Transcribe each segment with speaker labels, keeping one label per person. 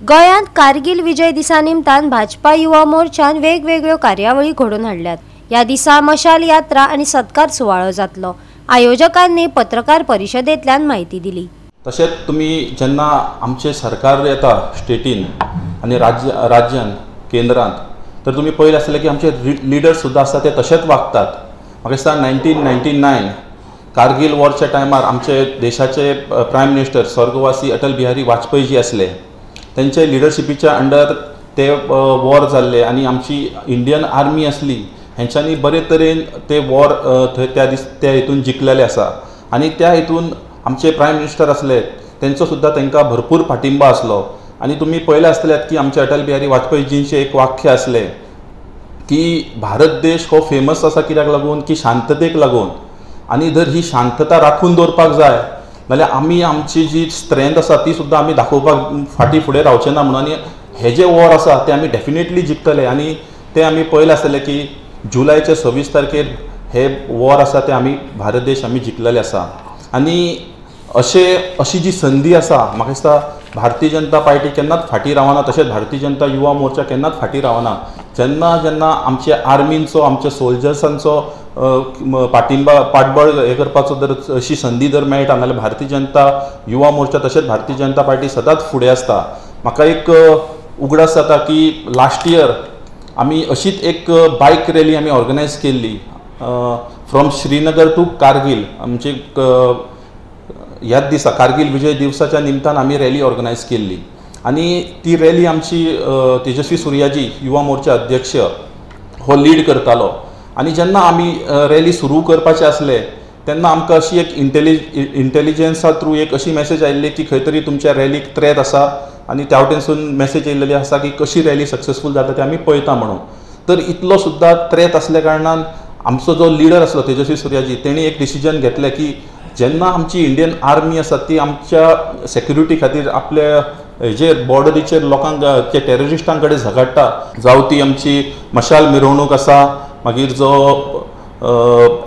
Speaker 1: गोंयांत कारगिल विजय दिसा निमतान भाजपा युवा मोर्चान वेगवेगळ्यो कार्यावळी घडोवन हाडल्यात। ह्या दिसा मशाल यात्रा आणि सत्कार सुवाळो जातलो। आयोजकांनी पत्रकार परिशदेंतल्यान माहिती दिली।
Speaker 2: तशेंच तुमी जेन्ना आमचे सरकार येता स्टेटीन आणि राज्यान केंद्रांत तर तुमी पळयलें आसतलें की आमचे लिडर्स सुद्दां आसता ते तशेंच वागतात। म्हाका दिसता 1999 कारगिल वॉरच्या टायमार आमचे देशाचे प्रायम मिनिस्टर स्वर्गवासी अटल बिहारी वाजपेयी जी आसले त्यांचे लिडरशिपीच्या अंडर ते वॉर जाल्ले आणि आमची इंडियन आर्मी असली हेंच्यांनी बरे तरेन ते वॉर त्या हितून जिखलेले आसा आणि त्या हितून आमचे प्रायम मिनिस्टर असले तेंचो सुद्दां तांकां भरपूर पाठिंबा आसलो। आणि तुम्ही पळयलें आसतलें की आमचे अटल बिहारी वाजपेयीजींचे एक वाक्य आसले की भारत देश हो फेमस आसा कित्याक लागून की शांततेक लागून, आणि जर ही शांतता राखून दवरपाक जाय जाल्यार आमी आमची जी स्ट्रेंथ आसा ती सुद्दां आमी दाखोवपाक फाटीं फुडें रावचे ना म्हणून। आनी हे जे वॉर आसा ते आमी डेफिनेटली जिखतले आणि ते आमी पळयलें आसतलें की जुलयाचे 26 तारखेर हे वॉर आसा ते आमी भारत देश आमी जिखलेले आसा। आणि अशी जी संधी आसा म्हाका दिसता भारतीय जनता पार्टी केन्नाच फाटीं रावना, तशेंच भारतीय जनता युवा मोर्चा केन्नाच फाटीं रावना। जेन्ना आमच्या आर्मींचो आमच्या सोल्जर्सांचो पाठबळ हे करपाचो जर अशी संधी जर मेळटा नाल्यार भारतीय जनता युवा मोर्चा तशेंच भारतीय जनता पार्टी सदांच फुडें आसता। म्हाका एक उगडास जाता की लास्ट इयर आमी अशीच एक बायक रॅली आमी ऑर्गनायज केल्ली फ्रॉम श्रीनगर टू कारगिल। आमची ह्याच दिसा कारगिल विजय दिवसाच्या निमतान आमी रॅली ऑर्गनायज केल्ली आणि ती रॅली आमची तेजस्वी सूर्याजी युवा मोर्चा अध्यक्ष हो लीड करतालो। आणि जेन्ना आमी रॅली सुरू करपाचे आसले तेन्ना आमकां अशी एक इंटेलिजन्सा थ्रू एक अशी मॅसेज आयिल्ली की खंय तरी तुमच्या रॅलीक थ्रेट आसा आणि त्या वटेनसून मॅसेज येयल्ली आसा की कशी रॅली सक्सेसफूल जाता ते आमी पळयता म्हणून। तर इतलो सुद्दां थ्रेट आसल्या कारणान आमचो जो लिडर आसलो तेजस्वी सूर्याजी तेणी एक डिसिजन घेतलें की जेन्ना आमची इंडियन आर्मी आसा ती आमच्या सेक्युरिटी खातीर आपल्या हेजेर बॉर्डरीचेर लोकांक ते टेररिस्टां कडेन झगडटा, जावं ती आमची मशाल मिरवणूक आसा, मागीर जो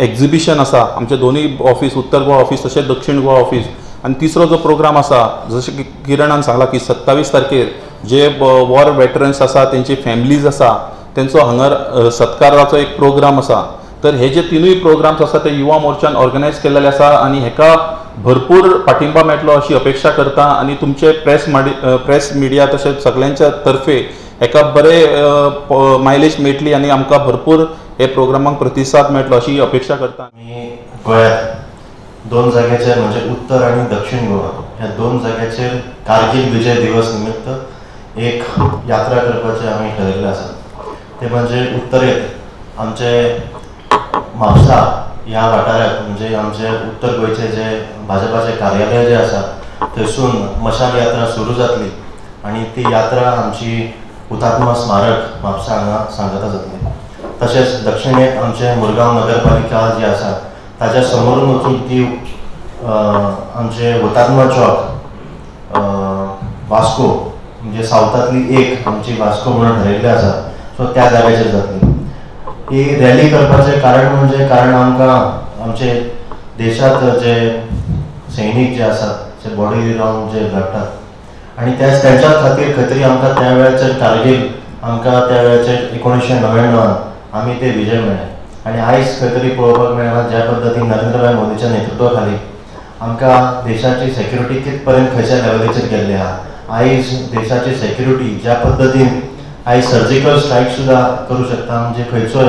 Speaker 2: एक्झिबिशन आसा आमचे दोनूय ऑफिस उत्तर गोवा ऑफिस तशेंच दक्षिण गोवा ऑफिस, आणि तिसरो जो प्रोग्राम आसा जशें की किरणान सांगला की 27 तारखेर जे वॉर वेटरन्स आसा तेंची फॅमिलीज आसा तेंचो हांगर सत्काराचो एक प्रोग्राम आसा। तर हे जे तिनूय प्रोग्राम्स आसा ते युवा मोर्चान ऑर्गनायज केल्ले आसा आणि हेका भरपूर पाठिंबा मेळटलो अशी अपेक्षा करता। आणि तुमचे प्रेस मिडिया तशेंच सगळ्यांच्या तर्फे हेका बरे मायलेज मेळटली आणि आमकां भरपूर हे प्रोग्रामांक प्रतिसाद मेळटलो अशी अपेक्षा करता।
Speaker 3: आमी गोंयांत दोन जाग्याचेर म्हणजे उत्तर आणि दक्षिण गोवा ह्या दोन जाग्याचेर कारगिल विजय दिवस निमित्त एक यात्रा करपाचें आमी ठरयिल्लें आसा। ते म्हणजे उत्तरेक आमचे म्हापसा ह्या वाठारात म्हणजे आमचे उत्तर गोंयचे जे भाजपाचे कार्यालय जे आसा थंयसून मशाल यात्रा सुरू जातली आणि ती यात्रा आमची हुतात्मा स्मारक म्हापसा हांगा सांगता जातली। तशेंच दक्षिणेक आमचे मुरगांव नगरपालिका जी आसा ताच्या समोरून वचून ती आमचे हुतात्मा चौक वास्को म्हणजे सावथातली एक आमची वास्को म्हणून ठरयिल्ली आसा सो त्या जाग्याचेर जातली। ही रॅली करपाचें कारण म्हणजे कारण आमकां आमचे देशात जे सैनीक जे आसात जे बॉडी रावन जे लढटात आणि त्यांच्या खातीर खंय तरी आमकां त्या वेळाचेर कारगिल आमकां त्या वेळाचेर 1999 आमी ते विजय मेळ्ळे। आणि आयज खंय तरी पळोवपाक मेळना ज्या पद्दतीन नरेंद्र मोदीच्या नेतृत्वा खाली आमकां देशाची सेक्युरिटी कित पर्यंत खंयच्या लेवलीचेर गेल्ली आहा। आयज देशाची सेक्युरिटी ज्या पद्दतीन आयज सर्जिकल स्ट्रायक सुद्दां करूं शकता म्हणजे खंयचोय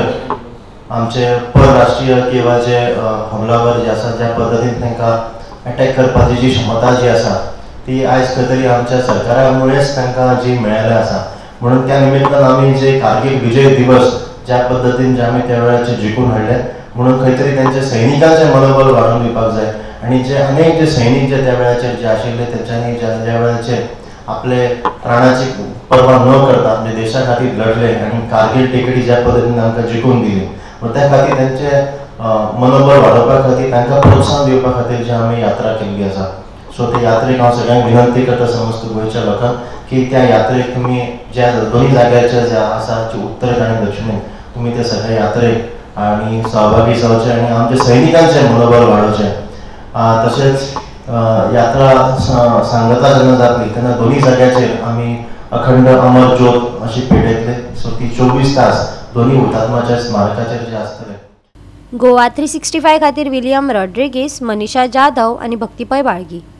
Speaker 3: आमचे परराष्ट्रीय किंवा जे हमलावर जे आसा ज्या पद्दतीन तांकां अटॅक करपाची जी क्षमता जी आसा ती आयज खंय तरी आमच्या सरकारा मुळेच तांकां जी मेळ्ळें आसा। म्हणून त्या निमित्तान आमी जे कारगिल विजय दिवस ज्या पद्दतीन जे आमी त्या वेळाचेर जिखून हाडले म्हणून खंय तरी तेंचे सैनिकांचें मनोबल वाडोवन दिवपाक जाय आणि जे अनेक जे सैनीक जे त्या वेळाचेर जे आशिल्ले तेंच्यांनी ज्या वेळाचेर आपले प्राणाची पर्वा न करता म्हणजे देशा खातीर लढले आणि कारगिल टेकडी ज्या पद्दतीन आमकां जिखून दिली मग त्या खातीर तेंचे मनोबल वाडोवपा खातीर तांकां प्रोत्साहन दिवपा खातीर जी आमी यात्रा केल्ली आसा। सो ते यात्रेक हांव सगळ्यांक विनंती करता समस्त गोंयच्या लोकांक की त्या यात्रेक तुमी ज्या दोन्ही जाग्याच्या ज्या आसा उत्तरेक आनी दक्षिणेक तुमी त्या सगळ्या यात्रेक आणि सहभागी जावचे आणि आमच्या सैनिकांचे मनोबल वाडोवचे। तशेंच यात्रा सांगता जेन्ना जातली तेन्ना दोन्ही जाग्याचेर आमी अखंड अमर ज्योत अशी पेटयतले. सो ती 24 तास दोन्ही हुतात्म्याच्या स्मारकाचेर जे आसतले.
Speaker 1: गोवा 365 खातीर विलियम रॉड्रिगीस, मनीषा जाधव आणि भक्तिपय बाळगी.